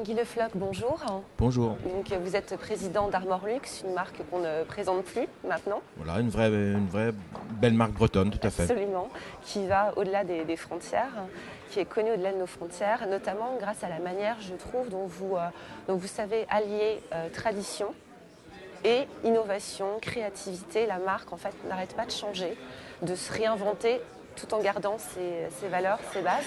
Guy Lefloc, bonjour. Bonjour. Donc, vous êtes président d'Armor Luxe, une marque qu'on ne présente plus maintenant. Voilà, une vraie belle marque bretonne, tout à fait. Absolument, qui va au-delà des frontières, qui est connue au-delà de nos frontières, notamment grâce à la manière, je trouve, dont vous savez allier tradition et innovation, créativité. La marque, en fait, n'arrête pas de changer, de se réinventer tout en gardant ses valeurs, ses bases.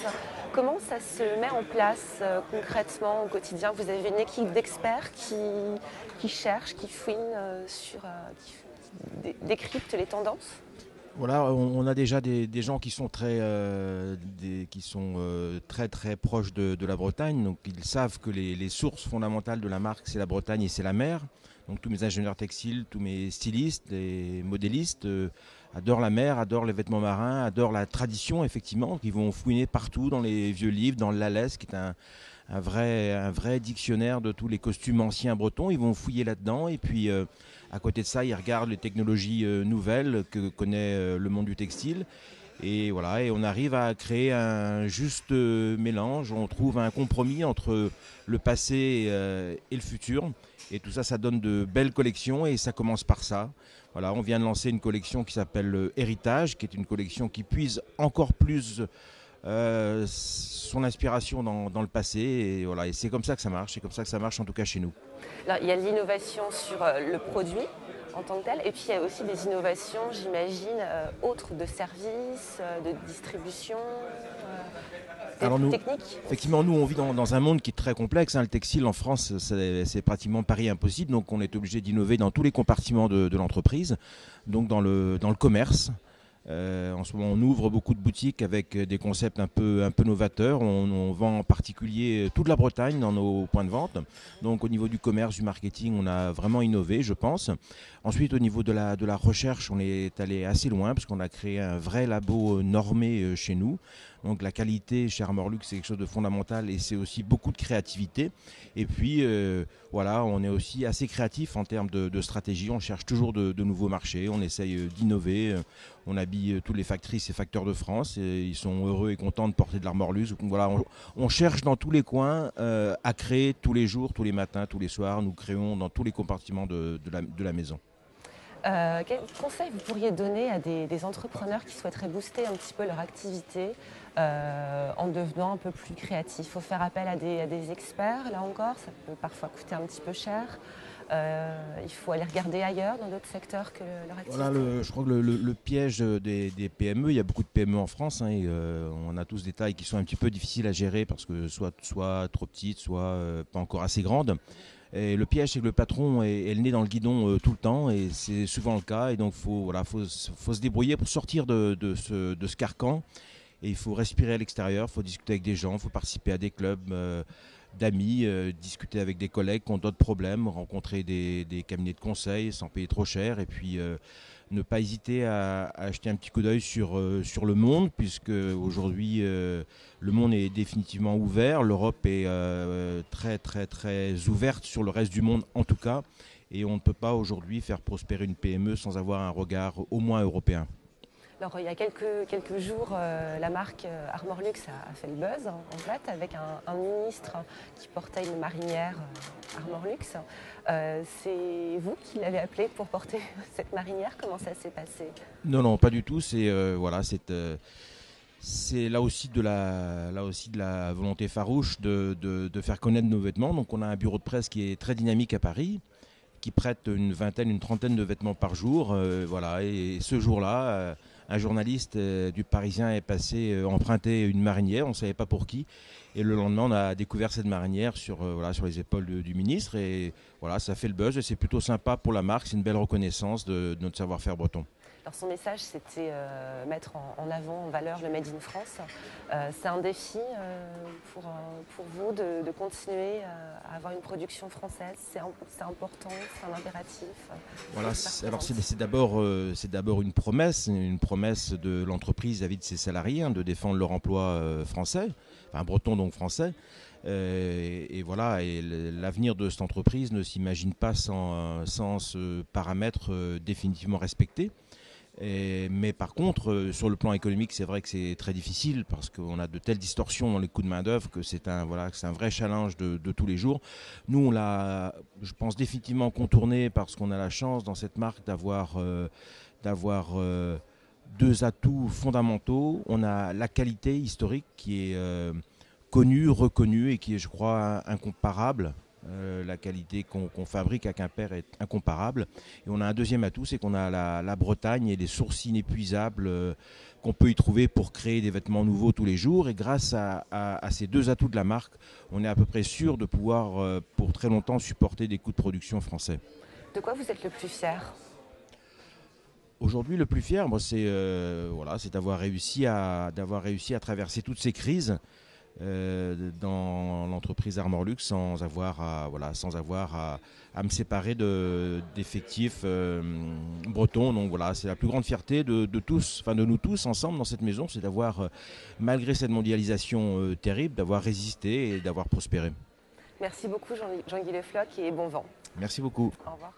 Comment ça se met en place concrètement au quotidien? Vous avez une équipe d'experts qui cherchent, qui fouinent, qui décryptent les tendances? Voilà, on a déjà des gens qui sont très très proches de la Bretagne, donc ils savent que les sources fondamentales de la marque, c'est la Bretagne et c'est la mer. Donc tous mes ingénieurs textiles, tous mes stylistes, les modélistes adorent la mer, adorent les vêtements marins, adorent la tradition, effectivement. Ils vont fouiner partout dans les vieux livres, dans le Lalès, qui est un vrai dictionnaire de tous les costumes anciens bretons. Ils vont fouiller là-dedans et puis à côté de ça, ils regardent les technologies nouvelles que connaît le monde du textile. Et voilà, et on arrive à créer un juste mélange. On trouve un compromis entre le passé et le futur. Et tout ça, ça donne de belles collections et ça commence par ça. Voilà, on vient de lancer une collection qui s'appelle Héritage, qui est une collection qui puise encore plus son inspiration dans le passé. Et voilà, et c'est comme ça que ça marche. C'est comme ça que ça marche en tout cas chez nous. Alors, il y a l'innovation sur le produit en tant que tel, et puis il y a aussi des innovations, j'imagine, autres de services, de distribution, techniques. Effectivement, nous, on vit dans un monde qui est très complexe. Le textile en France, c'est pratiquement pari impossible. Donc, on est obligé d'innover dans tous les compartiments de l'entreprise. Donc, dans le commerce. En ce moment, on ouvre beaucoup de boutiques avec des concepts un peu novateurs. On vend en particulier toute la Bretagne dans nos points de vente. Donc, au niveau du commerce, du marketing, on a vraiment innové, je pense. Ensuite, au niveau de la recherche, on est allé assez loin parce qu'on a créé un vrai labo normé chez nous. Donc, la qualité chez Armor Luxe, c'est quelque chose de fondamental et c'est aussi beaucoup de créativité. Et puis, voilà, on est aussi assez créatif en termes de stratégie. On cherche toujours de nouveaux marchés. On essaye d'innover. On habille tous les factrices et facteurs de France et ils sont heureux et contents de porter de l'Armor Luxe. Donc voilà, on cherche dans tous les coins à créer tous les jours, tous les matins, tous les soirs. Nous créons dans tous les compartiments de la maison. Quel conseil vous pourriez donner à des entrepreneurs qui souhaiteraient booster un petit peu leur activité en devenant un peu plus créatifs? Il faut faire appel à des experts, là encore, ça peut parfois coûter un petit peu cher. Il faut aller regarder ailleurs dans d'autres secteurs que leur activité. Voilà, je crois que le piège des PME, il y a beaucoup de PME en France, et on a tous des tailles qui sont un petit peu difficiles à gérer parce que soit trop petites, soit pas encore assez grandes. Et le piège, c'est que le patron est le nez dans le guidon tout le temps, et c'est souvent le cas. Et donc, faut se débrouiller pour sortir de ce carcan. Et il faut respirer à l'extérieur, il faut discuter avec des gens, il faut participer à des clubs d'amis, discuter avec des collègues qui ont d'autres problèmes, rencontrer des cabinets de conseil sans payer trop cher. Et puis, ne pas hésiter à acheter un petit coup d'œil sur le monde, puisque aujourd'hui le monde est définitivement ouvert. L'Europe est très très très ouverte sur le reste du monde en tout cas, et on ne peut pas aujourd'hui faire prospérer une PME sans avoir un regard au moins européen. Alors, il y a quelques jours, la marque Armor Luxe a fait le buzz, en fait, avec un ministre qui portait une marinière Armor Luxe. C'est vous qui l'avez appelé pour porter cette marinière? Comment ça s'est passé? Non, pas du tout. C'est là aussi de la volonté farouche de faire connaître nos vêtements. Donc, on a un bureau de presse qui est très dynamique à Paris, qui prête une trentaine de vêtements par jour. Voilà. Et ce jour-là, un journaliste du Parisien est passé emprunter une marinière, on ne savait pas pour qui. Et le lendemain, on a découvert cette marinière sur les épaules du ministre. Et voilà, ça fait le buzz et c'est plutôt sympa pour la marque. C'est une belle reconnaissance de notre savoir-faire breton. Alors, son message, c'était mettre en avant, en valeur le Made in France. C'est un défi pour vous de continuer à avoir une production française. C'est important, c'est un impératif. Voilà, alors c'est d'abord une promesse de l'entreprise vis-à-vis de ses salariés, de défendre leur emploi français, enfin breton donc français. Et voilà, et l'avenir de cette entreprise ne s'imagine pas sans ce paramètre définitivement respecté. Mais par contre, sur le plan économique, c'est vrai que c'est très difficile parce qu'on a de telles distorsions dans les coûts de main-d'œuvre que c'est un vrai challenge de tous les jours. Nous, on l'a, je pense, définitivement contourné parce qu'on a la chance dans cette marque d'avoir deux atouts fondamentaux. On a la qualité historique qui est connue, reconnue et qui est, je crois, incomparable. La qualité qu'on fabrique à Quimper est incomparable. Et on a un deuxième atout, c'est qu'on a la Bretagne et les sources inépuisables qu'on peut y trouver pour créer des vêtements nouveaux tous les jours. Et grâce à ces deux atouts de la marque, on est à peu près sûr de pouvoir, pour très longtemps, supporter des coûts de production français. De quoi vous êtes le plus fier? Aujourd'hui, le plus fier, moi, c'est d'avoir réussi à traverser toutes ces crises dans l'entreprise Armorlux sans avoir à me séparer d'effectifs bretons. Donc voilà, c'est la plus grande fierté de nous tous ensemble dans cette maison, c'est d'avoir, malgré cette mondialisation terrible, d'avoir résisté et d'avoir prospéré. Merci beaucoup Jean-Guy Le Floch et bon vent. Merci beaucoup. Au revoir.